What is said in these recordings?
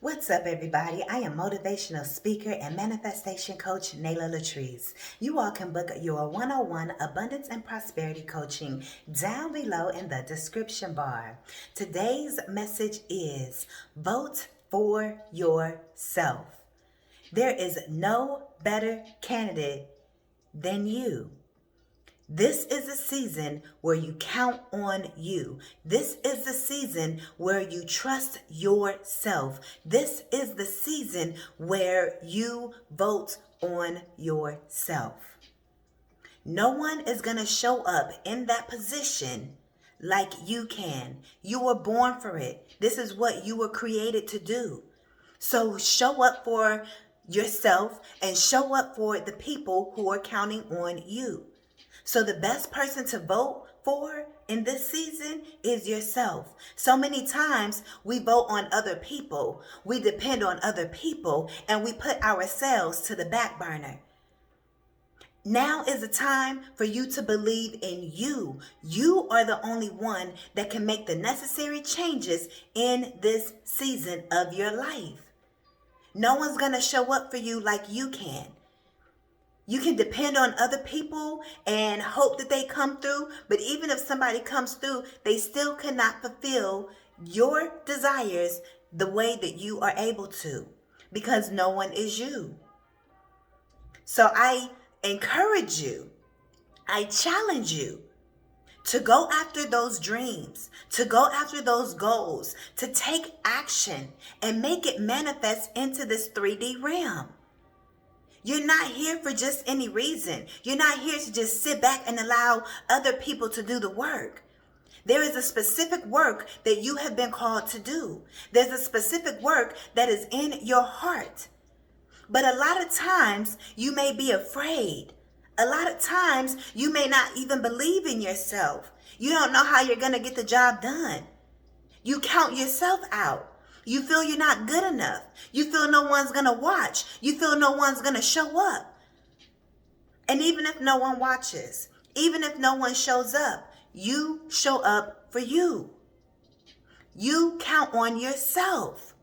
What's up, everybody? I am motivational speaker and manifestation coach Nala Latrice. You all can book your 101 abundance and prosperity coaching down below in the description bar. Today's message is vote for yourself. There is no better candidate than you. This is a season where you count on you. This is the season where you trust yourself. This is the season where you vote on yourself. No one is going to show up in that position like you can. You were born for it. This is what you were created to do. So show up for yourself and show up for the people who are counting on you. So the best person to vote for in this season is yourself. So many times we vote on other people, we depend on other people, and we put ourselves to the back burner. Now is the time for you to believe in you. You are the only one that can make the necessary changes in this season of your life. No one's going to show up for you like you can. You can depend on other people and hope that they come through, but even if somebody comes through, they still cannot fulfill your desires the way that you are able to, because no one is you. So I encourage you, I challenge you to go after those dreams, to go after those goals, to take action and make it manifest into this 3D realm. You're not here for just any reason. You're not here to just sit back and allow other people to do the work. There is a specific work that you have been called to do. There's a specific work that is in your heart. But a lot of times you may be afraid. A lot of times you may not even believe in yourself. You don't know how you're going to get the job done. You count yourself out. You feel you're not good enough. You feel no one's going to watch. You feel no one's going to show up. And even if no one watches, even if no one shows up, you show up for you. You count on yourself.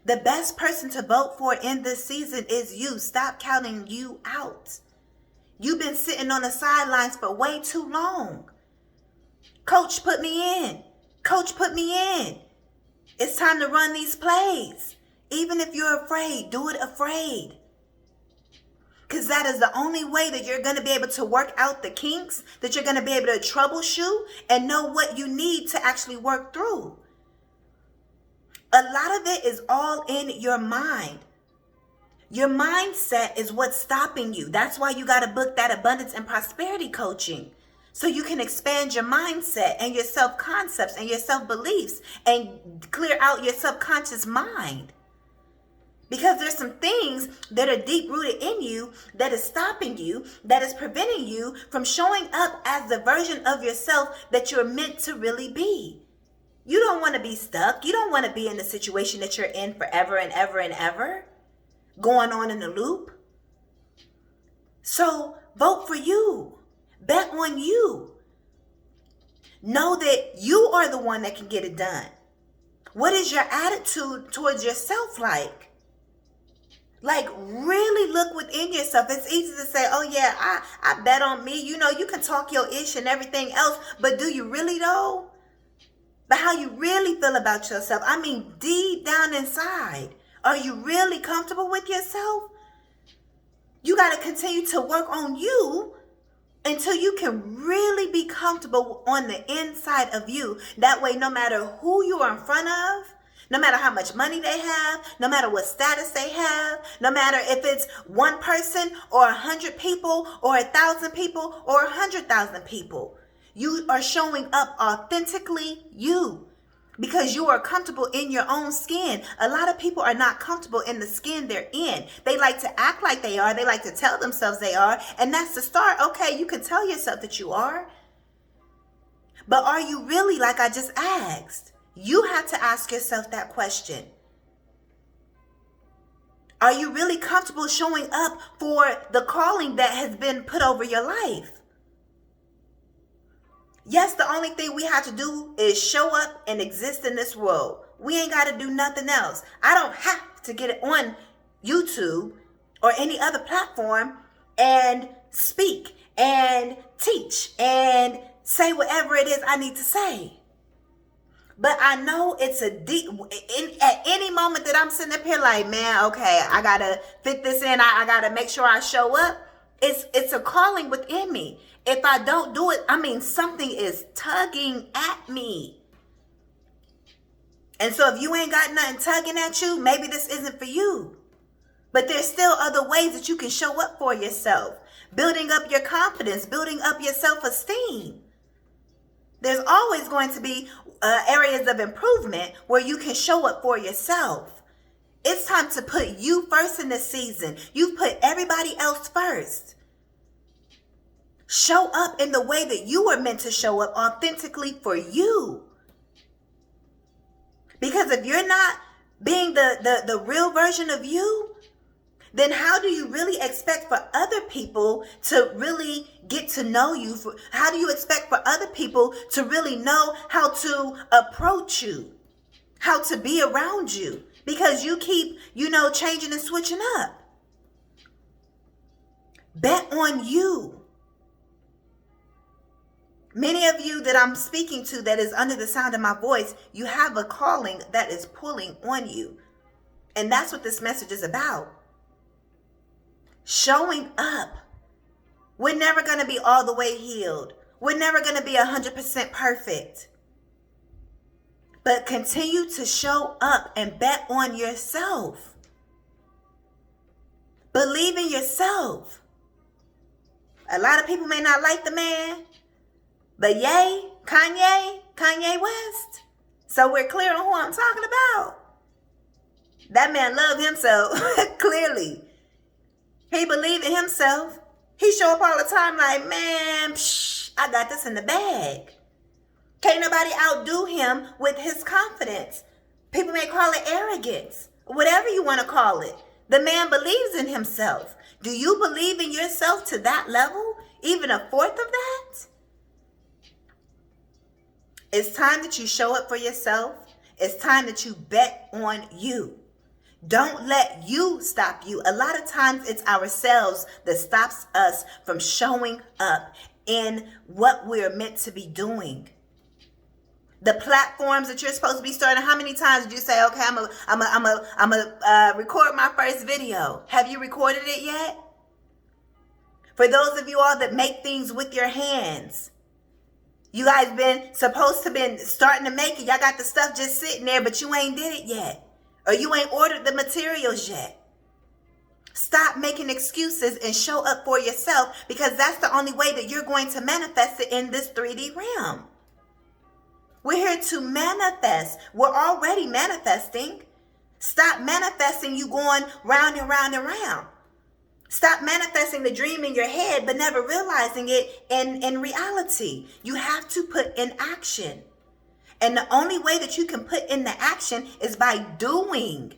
The best person to vote for in this season is you. Stop counting you out. You've been sitting on the sidelines for way too long. Coach put me in. Coach put me in. It's time to run these plays. Even if you're afraid, do it afraid. Because that is the only way that you're going to be able to work out the kinks, that you're going to be able to troubleshoot and know what you need to actually work through. A lot of it is all in your mind. Your mindset is what's stopping you. That's why you got to book that abundance and prosperity coaching. So you can expand your mindset and your self-concepts and your self-beliefs and clear out your subconscious mind. Because there's some things that are deep-rooted in you that is stopping you, that is preventing you from showing up as the version of yourself that you're meant to really be. You don't want to be stuck. You don't want to be in the situation that you're in forever and ever and ever, going on in a loop. So vote for you. Bet on you. Know that you are the one that can get it done. What is your attitude towards yourself like? Like, really look within yourself. It's easy to say, oh yeah, I bet on me. You know, you can talk your ish and everything else, but do you really though? But how you really feel about yourself? I mean, deep down inside, are you really comfortable with yourself? You got to continue to work on you until you can really be comfortable on the inside of you. That way, no matter who you are in front of, no matter how much money they have, no matter what status they have, no matter if it's one person or 100 people or 1,000 people or 100,000 people, you are showing up authentically you. Because you are comfortable in your own skin. A lot of people are not comfortable in the skin they're in. They like to act like they are. They like to tell themselves they are. And that's the start. Okay, you can tell yourself that you are. But are you really, like I just asked? You have to ask yourself that question. Are you really comfortable showing up for the calling that has been put over your life? Yes, the only thing we have to do is show up and exist in this world. We ain't got to do nothing else. I don't have to get it on YouTube or any other platform and speak and teach and say whatever it is I need to say. But I know it's at any moment that I'm sitting up here like, man, okay, I got to fit this in. I got to make sure I show up. It's a calling within me. If I don't do it, something is tugging at me. And so if you ain't got nothing tugging at you, maybe this isn't for you. But there's still other ways that you can show up for yourself. Building up your confidence, building up your self-esteem. There's always going to be areas of improvement where you can show up for yourself. It's time to put you first in this season. You've put everybody else first. Show up in the way that you were meant to show up authentically for you. Because if you're not being the real version of you, then how do you really expect for other people to really get to know you? How do you expect for other people to really know how to approach you, how to be around you? Because you keep, changing and switching up. Bet on you. Many of you that I'm speaking to that is under the sound of my voice, you have a calling that is pulling on you. And that's what this message is about. Showing up. We're never going to be all the way healed. We're never going to be 100% perfect. But continue to show up and bet on yourself. Believe in yourself. A lot of people may not like the man, but Kanye West. So we're clear on who I'm talking about. That man loved himself, clearly. He believed in himself. He show up all the time like, man, I got this in the bag. Can't nobody outdo him with his confidence. People may call it arrogance, whatever you want to call it. The man believes in himself. Do you believe in yourself to that level? Even a fourth of that? It's time that you show up for yourself. It's time that you bet on you. Don't let you stop you. A lot of times it's ourselves that stops us from showing up in what we're meant to be doing. The platforms that you're supposed to be starting, how many times did you say, okay, I'm a record my first video? Have you recorded it yet? For those of you all that make things with your hands, you guys been supposed to been starting to make it. Y'all got the stuff just sitting there, but you ain't did it yet. Or you ain't ordered the materials yet. Stop making excuses and show up for yourself, because that's the only way that you're going to manifest it in this 3D realm. We're here to manifest. We're already manifesting. Stop manifesting you going round and round and round. Stop manifesting the dream in your head but never realizing it in reality. You have to put in action. And the only way that you can put in the action is by doing.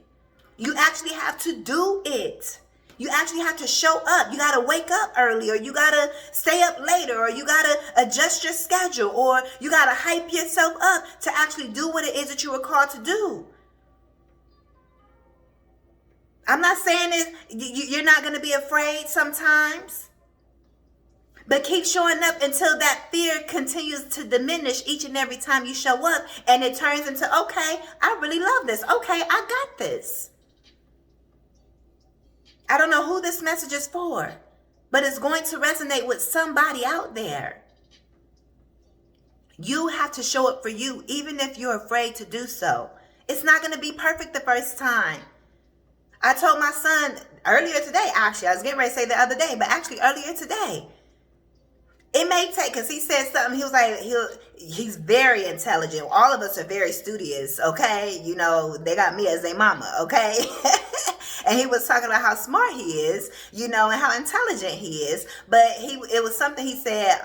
You actually have to do it. You actually have to show up. You got to wake up early, or you got to stay up later, or you got to adjust your schedule, or you got to hype yourself up to actually do what it is that you were called to do. I'm not saying you're not going to be afraid sometimes. But keep showing up until that fear continues to diminish each and every time you show up. And it turns into, okay, I really love this. Okay, I got this. I don't know who this message is for, but it's going to resonate with somebody out there. You have to show up for you, even if you're afraid to do so. It's not going to be perfect the first time. I told my son earlier today, actually, I was getting ready to say the other day, but actually earlier today, it may take, because he said something, he was like, he's very intelligent. All of us are very studious, okay? You know, they got me as their mama, okay? And he was talking about how smart he is, you know, and how intelligent he is. But it was something he said,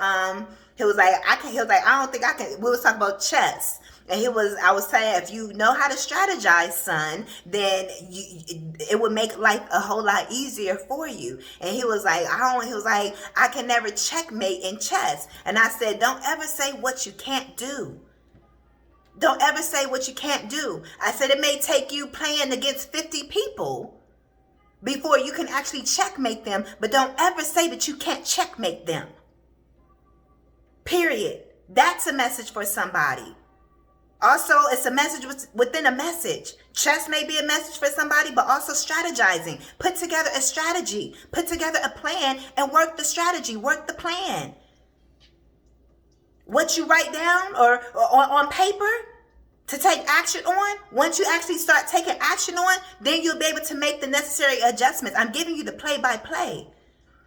he was like, I don't think I can, we was talking about chess. And I was saying, if you know how to strategize, son, then it would make life a whole lot easier for you. And he was like, I can never checkmate in chess. And I said, don't ever say what you can't do. Don't ever say what you can't do. I said it may take you playing against 50 people before you can actually checkmate them, but don't ever say that you can't checkmate them. Period. That's a message for somebody. Also, it's a message within a message. Chess may be a message for somebody, but also strategizing. Put together a strategy. Put together a plan and work the strategy. Work the plan. What you write down or on paper to take action on, once you actually start taking action on, then you'll be able to make the necessary adjustments. I'm giving you the play-by-play.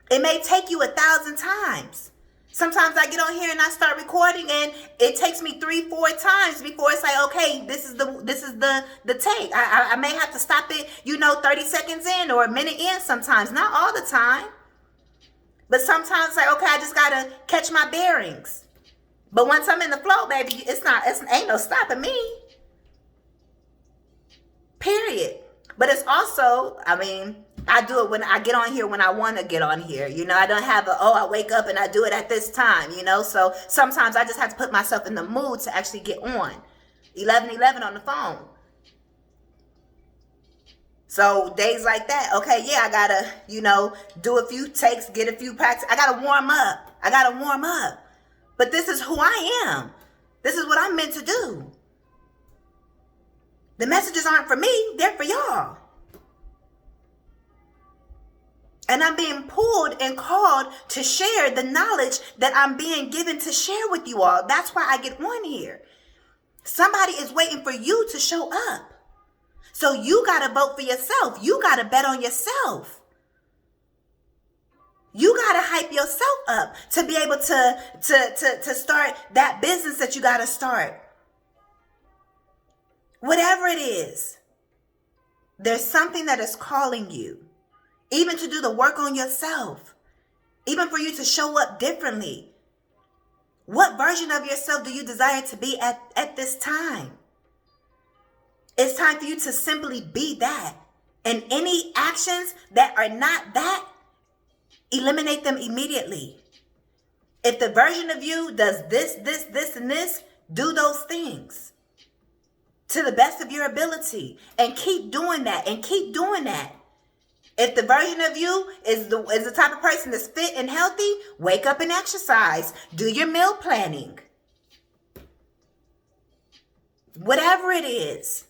It may take you 1,000 times. Sometimes I get on here and I start recording and it takes me 3-4 times before it's like, okay, this is the take. I may have to stop it, 30 seconds in or a minute in sometimes. Not all the time. But sometimes like, okay, I just gotta catch my bearings. But once I'm in the flow, baby, ain't no stopping me. Period. But it's also, I do it when I get on here when I want to get on here. I don't have I wake up and I do it at this time, So sometimes I just have to put myself in the mood to actually get on. 11:11 on the phone. So days like that, okay, yeah, I gotta, do a few takes, get a few practice. I gotta warm up. But this is who I am. This is what I'm meant to do. The messages aren't for me, they're for y'all. And I'm being pulled and called to share the knowledge that I'm being given to share with you all. That's why I get on here. Somebody is waiting for you to show up. So you got to vote for yourself. You got to bet on yourself. You got to hype yourself up to be able to start that business that you got to start. Whatever it is, there's something that is calling you. Even to do the work on yourself. Even for you to show up differently. What version of yourself do you desire to be at this time? It's time for you to simply be that. And any actions that are not that, eliminate them immediately. If the version of you does this, and this, do those things to the best of your ability. And keep doing that and keep doing that. If the version of you is the type of person that's fit and healthy, wake up and exercise. Do your meal planning. Whatever it is,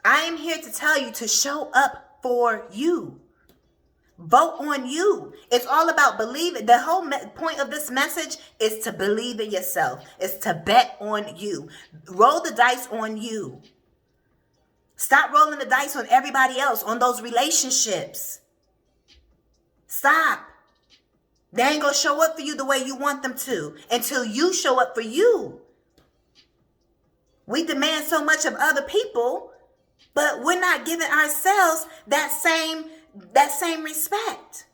I am here to tell you to show up for you. Vote on you. It's all about believing. The whole point of this message is to believe in yourself. It's to bet on you. Roll the dice on you. Stop rolling the dice on everybody else, on those relationships. Stop. They ain't gonna show up for you the way you want them to until you show up for you. We demand so much of other people, but we're not giving ourselves that same respect.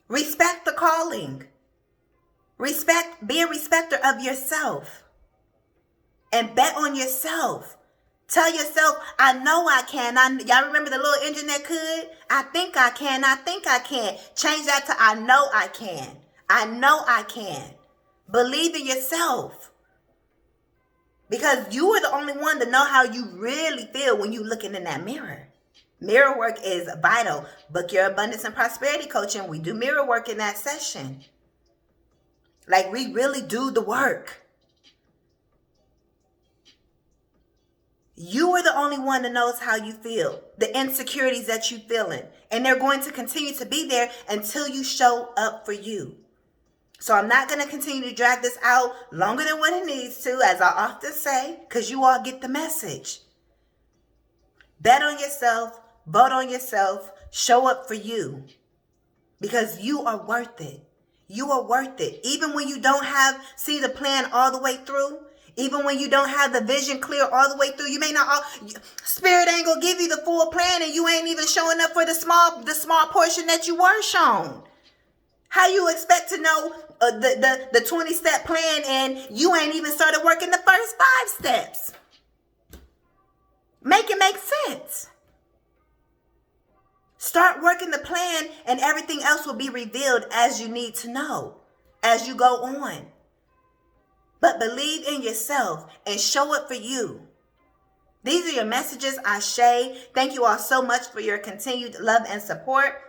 Respect the calling. Be a respecter of yourself. And bet on yourself. Tell yourself, I know I can. Y'all remember the little engine that could? I think I can. Change that to I know I can. I know I can. Believe in yourself. Because you are the only one to know how you really feel when you're looking in that mirror. Mirror work is vital. Book your abundance and prosperity coaching. We do mirror work in that session. Like we really do the work. You are the only one that knows how you feel, the insecurities that you're feeling. And they're going to continue to be there until you show up for you. So I'm not going to continue to drag this out longer than what it needs to, as I often say, because you all get the message. Bet on yourself, vote on yourself, show up for you. Because you are worth it. You are worth it. Even when you don't see the plan all the way through, even when you don't have the vision clear all the way through, you may not, Spirit ain't gonna give you the full plan and you ain't even showing up for the small portion that you were shown. How you expect to know the 20-step plan and you ain't even started working the first 5 steps? Make it make sense. Start working the plan and everything else will be revealed as you need to know, as you go on. but believe in yourself and show up for you. These are your messages, Ashe. Thank you all so much for your continued love and support.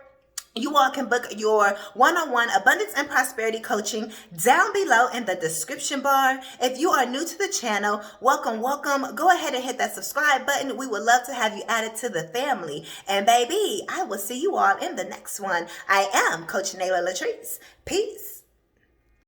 You all can book your one-on-one abundance and prosperity coaching down below in the description bar. If you are new to the channel, welcome, welcome. Go ahead and hit that subscribe button. We would love to have you added to the family. And baby, I will see you all in the next one. I am Coach Nala Latrice. Peace.